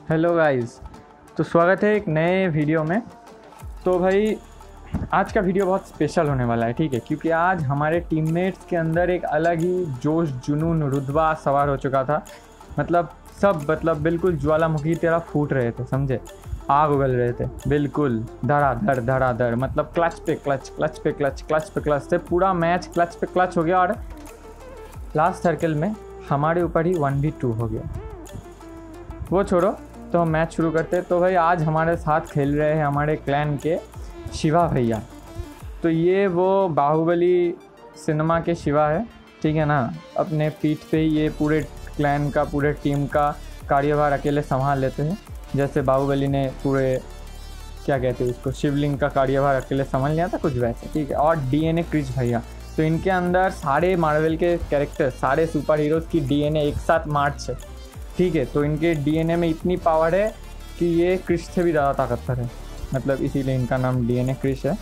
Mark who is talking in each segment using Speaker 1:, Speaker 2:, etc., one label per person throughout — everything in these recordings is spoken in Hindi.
Speaker 1: Hello guys. तो स्वागत है एक नए वीडियो में। तो भाई आज का वीडियो बहुत स्पेशल होने वाला है, ठीक है, क्योंकि आज हमारे टीममेट्स के अंदर एक अलग ही जोश जुनून रुतबा सवार हो चुका था। सब बिल्कुल ज्वालामुखी तेरा फूट रहे थे, समझे, आग उगल रहे थे, बिल्कुल धड़ाधड़। मतलब क्लच पे क्लच से पूरा मैच क्लच पे क्लच हो गया और लास्ट सर्कल में हमारे ऊपर ही 1v2 हो गया। वो छोड़ो, तो हम मैच शुरू करते। तो भाई आज हमारे साथ खेल रहे हैं हमारे क्लैन के शिवा भैया। तो ये वो बाहुबली सिनेमा के शिवा है, ठीक है ना। अपने पीठ पे ही ये पूरे क्लैन का, पूरे टीम का कार्यभार अकेले संभाल लेते हैं। जैसे बाहुबली ने पूरे क्या कहते हैं उसको, शिवलिंग का कार्यभार अकेले संभाल लिया था, कुछ वैसे, ठीक है। और डीएनए क्रिश भैया, तो इनके अंदर सारे मार्वल के कैरेक्टर, सारे सुपर हीरोज़ की डीएनए एक साथ मार्च है, ठीक है। तो इनके डीएनए में इतनी पावर है कि ये क्रिश से भी ज़्यादा ताकतवर है, मतलब इसीलिए इनका नाम डीएनए क्रिश है।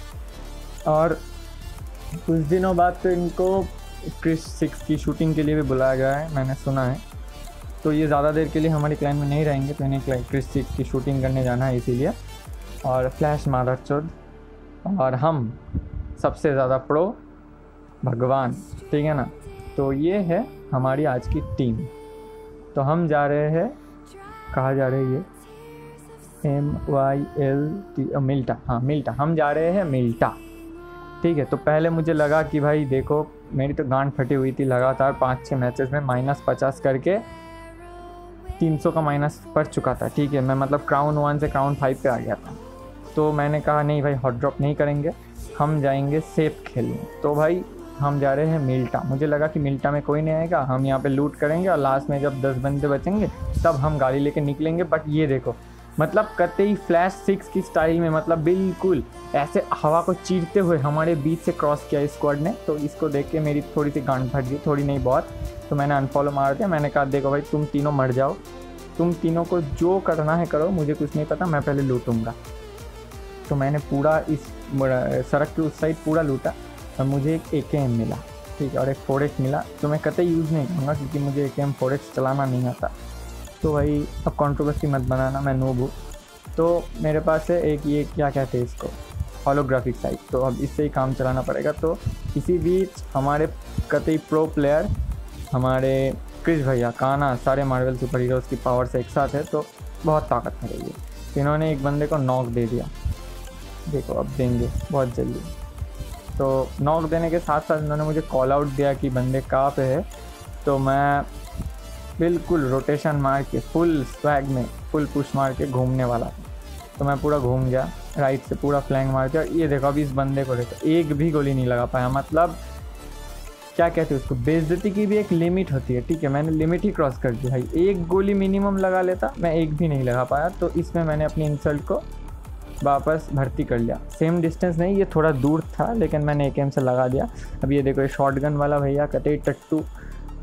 Speaker 1: और कुछ दिनों बाद तो इनको क्रिश 6 की शूटिंग के लिए भी बुलाया गया है, मैंने सुना है। तो ये ज़्यादा देर के लिए हमारे क्लैन में नहीं रहेंगे, तो इन्हें क्रिश 6 की शूटिंग करने जाना है इसीलिए। और फ्लैश मादरचोद और हम सबसे ज़्यादा प्रो भगवान, ठीक है ना। तो ये है हमारी आज की टीम। तो हम जा रहे हैं, कहाँ जा रहे हैं ये, MYLT मिल्टा, हाँ मिल्टा, हम जा रहे हैं मिल्टा, ठीक है। तो पहले मुझे लगा कि भाई देखो, मेरी तो गांड फटी हुई थी, लगातार 5-6 मैचेस में -50 करके 300 का माइनस पड़ चुका था, ठीक है। मैं मतलब क्राउन 1 से क्राउन 5 पे आ गया था। तो मैंने कहा नहीं भाई, हॉट ड्रॉप नहीं करेंगे, हम जाएंगे सेफ खेलने। तो भाई हम जा रहे हैं मिल्टा। मुझे लगा कि मिल्टा में कोई नहीं आएगा, हम यहाँ पे लूट करेंगे और लास्ट में जब 10 बंदे बचेंगे तब हम गाड़ी लेके निकलेंगे। बट ये देखो, मतलब कतई फ्लैश 6 की स्टाइल में, मतलब बिल्कुल ऐसे हवा को चीरते हुए हमारे बीच से क्रॉस किया इस स्क्वाड ने। तो इसको देख के मेरी थोड़ी सी गांड फट गई, थोड़ी नहीं बहुत। तो मैंने अनफॉलो मार दिया। मैंने कहा देखो भाई, तुम तीनों मर जाओ, तुम तीनों को जो करना है करो, मुझे कुछ नहीं पता, मैं पहले लूटूंगा। तो मैंने पूरा इस सड़क के उस साइड पूरा लूटा और मुझे एक AKM मिला, ठीक है, और एक 4X मिला, जो मैं कतई यूज़ नहीं करूँगा क्योंकि मुझे AKM 4X चलाना नहीं आता। तो भाई अब कंट्रोवर्सी मत बनाना, मैं नूब हूँ। तो मेरे पास है एक, ये क्या कहते हैं इसको, होलोग्राफिक साइट। तो अब इससे ही काम चलाना पड़ेगा। तो इसी बीच हमारे कतई प्रो प्लेयर, हमारे क्रिश भैया, काना, सारे मार्वल सुपर हीरोज़ की पावर से एक साथ है, तो बहुत ताकत है ये। तो इन्होंने एक बंदे को नॉक दे दिया, देखो अब देंगे बहुत जल्दी। तो नॉक देने के साथ साथ उन्होंने मुझे कॉल आउट दिया कि बंदे कहाँ पे है। तो मैं बिल्कुल रोटेशन मार के, फुल स्वैग में फुल पुश मार के घूमने वाला था। तो मैं पूरा घूम गया राइट से, पूरा फ्लैंक मार के। और ये देखो, अभी इस बंदे को देखो, एक भी गोली नहीं लगा पाया। मतलब क्या कहते हैं उसको, बेइज्जती की भी एक लिमिट होती है, ठीक है। मैंने लिमिट ही क्रॉस कर दी भाई, एक गोली मिनिमम लगा लेता, मैं एक भी नहीं लगा पाया। तो इसमें मैंने अपनी इंसल्ट को वापस भर्ती कर लिया। सेम डिस्टेंस नहीं, ये थोड़ा दूर था, लेकिन मैंने AKM से लगा दिया। अब ये देखो, ये शॉटगन वाला भैया कतई टट्टू,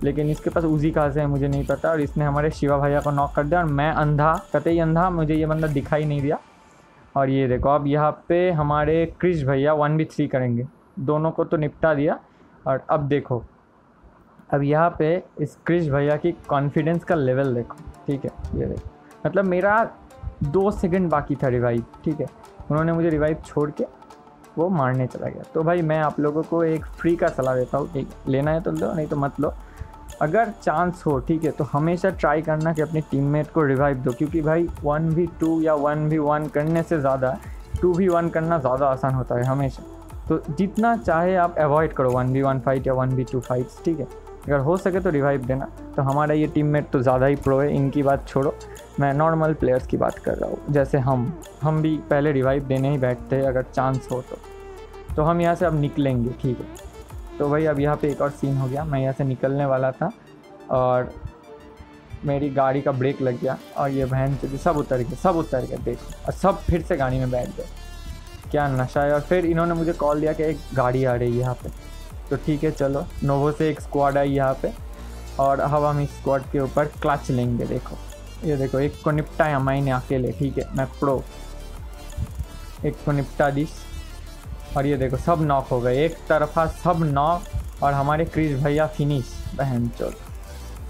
Speaker 1: लेकिन इसके पास उजी कहाँ से है मुझे नहीं पता। और इसने हमारे शिवा भैया को नॉक कर दिया। और मैं अंधा, कतई अंधा, मुझे ये बंदा दिखाई नहीं दिया। और ये देखो, अब यहाँ पे हमारे क्रिश भैया 1v3 करेंगे, दोनों को तो निपटा दिया। और अब देखो, अब यहाँ पे इस क्रिश भैया की कॉन्फिडेंस का लेवल देखो, ठीक है। ये देखो, मतलब मेरा 2 सेकंड बाकी था रिवाइव, ठीक है। उन्होंने मुझे रिवाइव छोड़ के वो मारने चला गया। तो भाई मैं आप लोगों को एक फ्री का सलाह देता हूँ, ठीक है, लेना है तो लो, नहीं तो मत लो। अगर चांस हो, ठीक है, तो हमेशा ट्राई करना कि अपने टीममेट को रिवाइव दो, क्योंकि भाई 1v2 या 1v1 करने से ज़्यादा 2v1 करना ज़्यादा आसान होता है हमेशा। तो जितना चाहे आप अवॉइड करो 1v1 फाइट या 1v2 फाइट्स, ठीक है। अगर हो सके तो रिवाइव देना। तो हमारा ये टीममेट तो ज़्यादा ही प्रो है, इनकी बात छोड़ो, मैं नॉर्मल प्लेयर्स की बात कर रहा हूँ। जैसे हम भी पहले रिवाइव देने ही बैठते हैं अगर चांस हो तो हम यहाँ से अब निकलेंगे, ठीक है। तो भाई अब यहाँ पे एक और सीन हो गया, मैं यहाँ से निकलने वाला था और मेरी गाड़ी का ब्रेक लग गया और ये बहन से सब उतर गए देखो, और सब फिर से गाड़ी में बैठ गए। क्या नशा है। और फिर इन्होंने मुझे कॉल दिया कि एक गाड़ी आ रही है यहाँ पे। तो ठीक है, चलो, नोवो से एक स्क्वाड आई यहाँ पे और अब हम इस स्क्वाड के ऊपर क्लच लेंगे। देखो, ये देखो, एक को निपटाया मैंने अकेले, ठीक है, मैं प्रो, एक को निपटा दी। और ये देखो, सब नॉक हो गए, एक तरफा सब नॉक। और हमारे क्रिश भैया फिनिश, बहन चोद,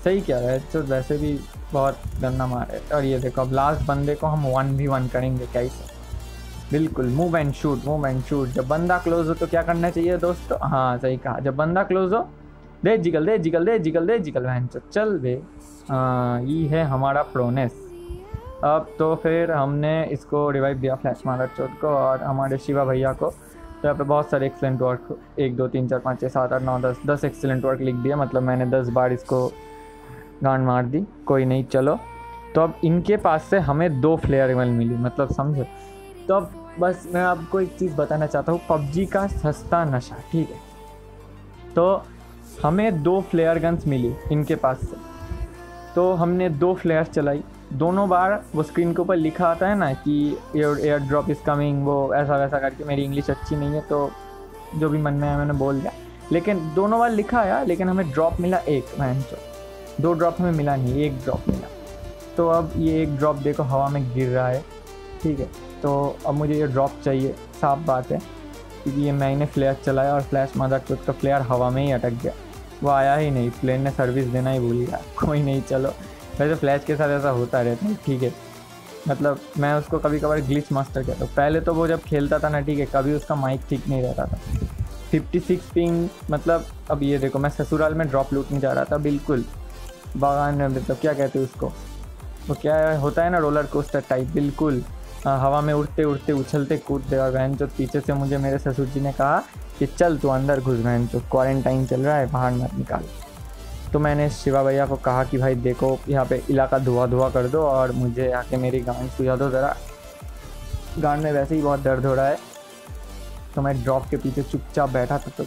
Speaker 1: सही क्या है। तो वैसे भी बहुत गंदा मारे। और ये देखो अब लास्ट बंदे को हम 1v1 करेंगे कैसे। बिल्कुल move and shoot, move and shoot. जब बंदा क्लोज हो तो क्या करना चाहिए दोस्तों? हाँ सही कहा, जब बंदा क्लोज हो दे जिगल दे जिगल दे जिगल दे जिगल बहन चल बे। हाँ ये है हमारा प्रोनेस। अब तो फिर हमने इसको रिवाइव दिया फ्लैश मादर चौथ को और हमारे शिवा भैया को। तो यहाँ पे बहुत सारे एक्सीलेंट वर्क, 1 2 3 4 5 6 7 8 9 10 एक्सीलेंट वर्क लिख दिया। मतलब मैंने 10 बार इसको गांड मार दी। कोई नहीं चलो। तो अब इनके पास से हमें 2 फ्लेयर गन मिली, मतलब समझो। तो अब बस मैं आपको एक चीज़ बताना चाहता हूँ, पबजी का सस्ता नशा, ठीक है। तो हमें 2 फ्लेयर गन्स मिली इनके पास से। तो हमने 2 फ्लेयर चलाई। दोनों बार वो स्क्रीन के ऊपर लिखा आता है ना कि एयर ड्रॉप इज़ कमिंग, वो ऐसा वैसा करके। मेरी इंग्लिश अच्छी नहीं है तो जो भी मन में आया मैंने बोल दिया। लेकिन दोनों बार लिखा आया, लेकिन हमें ड्रॉप मिला 1। मैं 2 ड्रॉप हमें मिला नहीं, 1 ड्रॉप मिला। तो अब ये 1 ड्रॉप देखो हवा में गिर रहा है, ठीक है। तो अब मुझे ये ड्रॉप चाहिए, साफ बात है, क्योंकि ये मैंने फ्लेयर चलाया और फ्लैश मादर चौथ का फ्लेयर हवा में ही अटक गया, वो आया ही नहीं। प्लेन ने सर्विस देना ही भूल गया। कोई नहीं चलो, वैसे फ्लैश के साथ ऐसा होता रहता है, ठीक है। मतलब मैं उसको कभी कभार ग्लिच मास्टर कहता हूँ। पहले तो वो जब खेलता था ना, ठीक है, कभी उसका माइक ठीक नहीं रहता था। 56 पिंग, मतलब अब ये देखो मैं ससुराल में ड्रॉप लूटने जा रहा था, बिल्कुल बागान में, मतलब क्या कहते हैं उसको, वो क्या होता है ना, रोलर कोस्टर टाइप, बिल्कुल हवा में उड़ते उड़ते उछलते कूदते। और बहन जो पीछे से मुझे मेरे ससुर जी ने कहा कि चल तू अंदर घुस, बहन जो क्वारंटाइन चल रहा है, बाहर मत निकाल। तो मैंने शिवा भैया को कहा कि भाई देखो यहाँ पे इलाका धुआं धुआं कर दो और मुझे आके मेरी गांड सुझा दो ज़रा, गांड में वैसे ही बहुत दर्द हो रहा है। तो मैं ड्रॉप के पीछे चुपचाप बैठा था। तो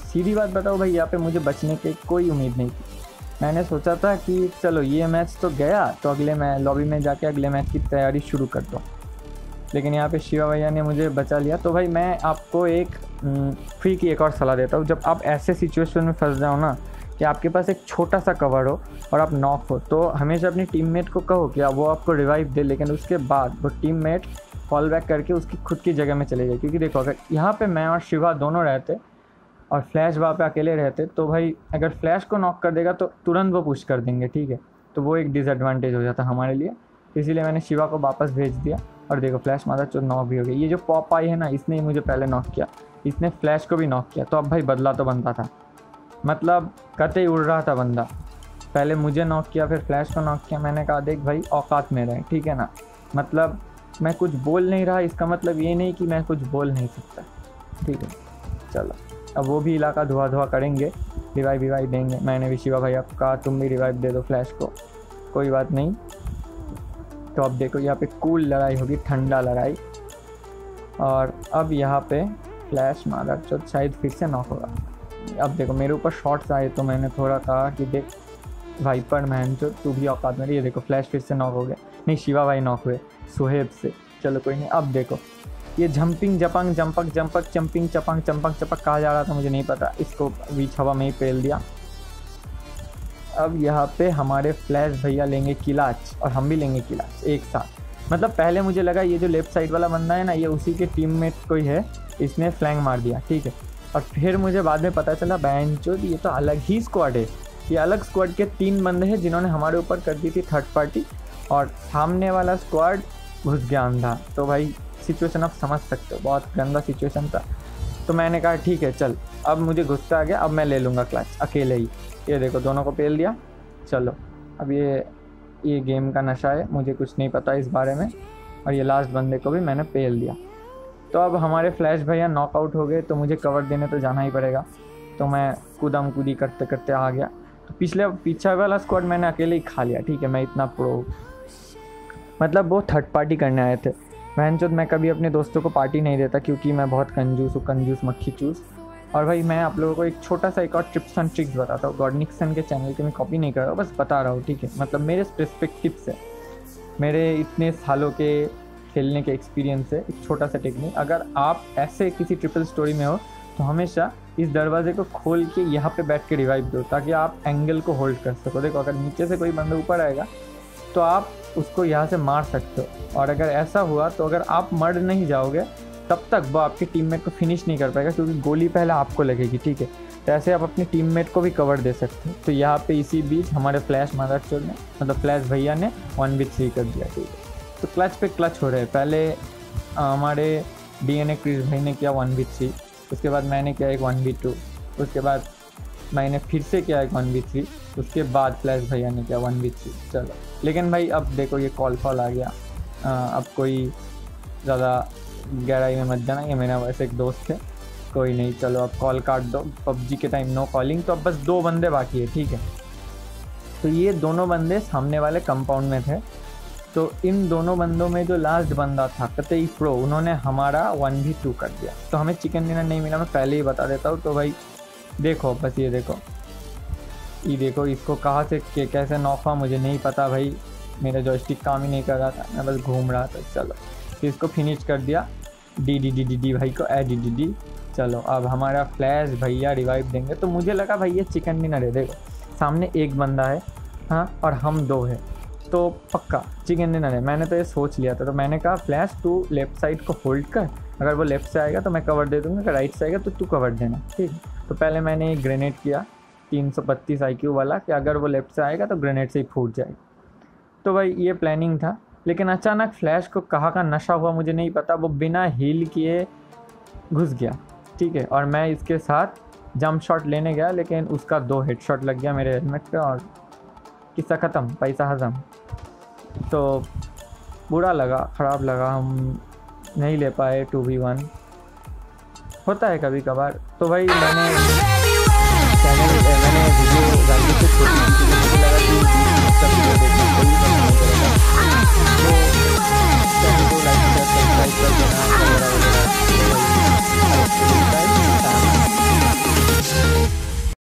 Speaker 1: सीधी बात बताओ भाई, यहाँ पे मुझे बचने की कोई उम्मीद नहीं थी। मैंने सोचा था कि चलो ये मैच तो गया, तो अगले मैं लॉबी में जाके अगले मैच की तैयारी शुरू कर दूँ। लेकिन यहाँ पे शिवा भैया ने मुझे बचा लिया। तो भाई मैं आपको एक फ्री की एक और सलाह देता हूँ। जब आप ऐसे सिचुएशन में फंस जाओ ना कि आपके पास एक छोटा सा कवर हो और आप नॉक हो, तो हमेशा अपनी टीममेट को कहो कि वो आपको रिवाइव दे, लेकिन उसके बाद वो टीममेट फॉल बैक करके उसकी खुद की जगह में चले जाए। क्योंकि देखो अगर यहाँ पे मैं और शिवा दोनों रहते और फ्लैश वहाँ पे अकेले रहते, तो भाई अगर फ्लैश को नॉक कर देगा तो तुरंत वो पुश कर देंगे, ठीक है। तो वो एक डिसएडवांटेज हो जाता हमारे लिए। इसीलिए मैंने शिवा को वापस भेज दिया। और देखो फ्लैश मारा तो नॉक भी हो गई। ये जो पॉप आई है ना, इसने ही मुझे पहले नॉक किया, इसने फ्लैश को भी नॉक किया। तो अब भाई बदला तो बनता था, मतलब कतई उड़ रहा था बंदा। पहले मुझे नॉक किया, फिर फ्लैश को नॉक किया। मैंने कहा देख भाई औकात में रहे, ठीक है ना। मतलब मैं कुछ बोल नहीं रहा, इसका मतलब ये नहीं कि मैं कुछ बोल नहीं सकता, ठीक है। चलो अब वो भी इलाका धुआं धुआं करेंगे, रिवाइव देंगे। मैंने भी शिवा भैया को कहा तुम भी रिवाइव दे दो फ्लैश को, कोई बात नहीं। तो अब देखो यहाँ पे कूल लड़ाई होगी, ठंडा लड़ाई। और अब यहाँ पे फ्लैश मारा तो शायद फिर से नॉक होगा। अब देखो मेरे ऊपर शॉट्स आए तो मैंने थोड़ा कहा कि देख वाइपर मैन जो तू भी औकात में। ये देखो फ्लैश फिर से नॉक हो गया, नहीं शिवा भाई नॉक हुए सुहेब से। चलो कोई नहीं। अब देखो ये जंपिंग जपंग जंपक जंपक चंपिंग चपंग चंपक चपक कहा जा रहा था, मुझे नहीं पता। इसको बीच हवा में ही पेल दिया। अब यहाँ पे हमारे फ्लैश भैया लेंगे किलाच और हम भी लेंगे किलाच एक साथ। मतलब पहले मुझे लगा ये जो लेफ्ट साइड वाला बंदा है ना, ये उसी के टीममेट कोई है, इसने फ्लैंक मार दिया, ठीक है। और फिर मुझे बाद में पता चला बैंचो ये तो अलग ही स्क्वाड है। ये अलग स्क्वाड के 3 बंदे हैं जिन्होंने हमारे ऊपर कर दी थी थर्ड पार्टी, और सामने वाला स्क्वाड घुस गया अंधा। तो भाई सिचुएशन आप समझ सकते हो, बहुत गंदा सिचुएशन था। तो मैंने कहा ठीक है चल, अब मुझे गुस्सा आ गया, अब मैं ले लूँगा क्लच अकेले ही। ये देखो दोनों को पेल दिया। चलो अब ये गेम का नशा है, मुझे कुछ नहीं पता इस बारे में। और ये लास्ट बंदे को भी मैंने पेल दिया। तो अब हमारे फ्लैश भैया नॉकआउट हो गए, तो मुझे कवर देने तो जाना ही पड़ेगा। तो मैं कूदम कूदी करते करते आ गया। तो पीछे वाला स्क्वाड मैंने अकेले ही खा लिया, ठीक है। मैं इतना प्रो, मतलब वो थर्ड पार्टी करने आए थे। मैं कभी अपने दोस्तों को पार्टी नहीं देता, क्योंकि मैं बहुत कंजूस हूँ, कंजूस मक्खी चूस। और भाई मैं आप लोगों को एक छोटा सा एक और टिप्स एंड ट्रिक्स बताता हूँ। गॉडनिक्सन के चैनल के मैं कॉपी नहीं कर रहा हूँ, बस बता रहा हूँ, ठीक है। मतलब मेरे स्पेसिफिक टिप्स है, मेरे इतने सालों के खेलने के एक्सपीरियंस है। एक छोटा सा टेक्निक, अगर आप ऐसे किसी ट्रिपल स्टोरी में हो तो हमेशा इस दरवाजे को खोल के यहाँ पे बैठ के रिवाइव दो, ताकि आप एंगल को होल्ड कर सको। देखो अगर नीचे से कोई बंदा ऊपर आएगा तो आप उसको यहाँ से मार सकते हो। और अगर ऐसा हुआ तो अगर आप मर नहीं जाओगे तब तक वो आपके टीममेट को फिनिश नहीं कर पाएगा, क्योंकि गोली पहले आपको लगेगी, ठीक है। तो ऐसे आप अपने टीममेट को भी कवर दे सकते हो। तो यहाँ पे इसी बीच हमारे फ्लैश मदरचोद ने, मतलब फ्लैश भैया ने 1v3 कर दिया। ठीक है, तो क्लच पे क्लच हो रहे हैं। पहले हमारे DNA क्रिस भाई ने किया 1v3, उसके बाद मैंने किया एक 1v2, उसके बाद मैंने फिर से किया एक 1v3, उसके बाद फ्लैश भैया ने किया 1v3। चलो, लेकिन भाई अब देखो ये कॉल आ गया। अब कोई ज़्यादा गहराई में मत जाना, ये मेरा वैसे एक दोस्त है, कोई नहीं। चलो अब कॉल काट दो, PUBG के टाइम नो कॉलिंग। तो अब बस 2 बंदे बाकी है। ठीक है, तो ये दोनों बंदे सामने वाले कंपाउंड में थे। तो इन दोनों बंदों में जो लास्ट बंदा था कतई प्रो, उन्होंने हमारा 1v2 कर दिया। तो हमें चिकन डिनर नहीं मिला, मैं पहले ही बता देता हूँ। तो भाई देखो, बस ये देखो इसको कहाँ से कैसे नॉक हुआ मुझे नहीं पता भाई, मेरा जॉयस्टिक काम ही नहीं कर रहा था, मैं बस घूम रहा था। चलो, फिर इसको फिनिश कर दिया डी भाई को, डी। चलो, अब हमारा फ्लैश भैया रिवाइव देंगे। तो मुझे लगा भाई ये चिकन डिनर है। देखो सामने एक बंदा है, हाँ, और हम 2 हैं, तो पक्का चिकन डिनर है। मैंने तो ये सोच लिया था। तो मैंने कहा फ्लैश तू लेफ़्ट साइड को होल्ड कर, अगर वो लेफ़्ट से आएगा तो मैं कवर दे दूँगा, अगर राइट से आएगा तो तू कवर देना। ठीक है, तो पहले मैंने एक ग्रेनेड किया 332 IQ वाला, कि अगर वो लेफ़्ट से आएगा तो ग्रेनेड से ही फूट जाएगा। तो भाई ये प्लानिंग था। लेकिन अचानक फ्लैश को कहाँ का नशा हुआ मुझे नहीं पता, वो बिना हील किए घुस गया। ठीक है, और मैं इसके साथ जंप शॉट लेने गया, लेकिन उसका 2 हेडशॉट लग गया मेरे हेलमेट पे और किस्सा ख़त्म, पैसा हज़म। तो बुरा लगा, ख़राब लगा, हम नहीं ले पाए 2v1, होता है कभी कभार। तो भाई मैंने वीडियो जल्दी से छोटी की, मुझे लगा कि वीडियो देखना कोई नहीं करेगा, तो चैनल को लाइक शेयर सब्सक्राइब कर देना वगैरह वगैरह।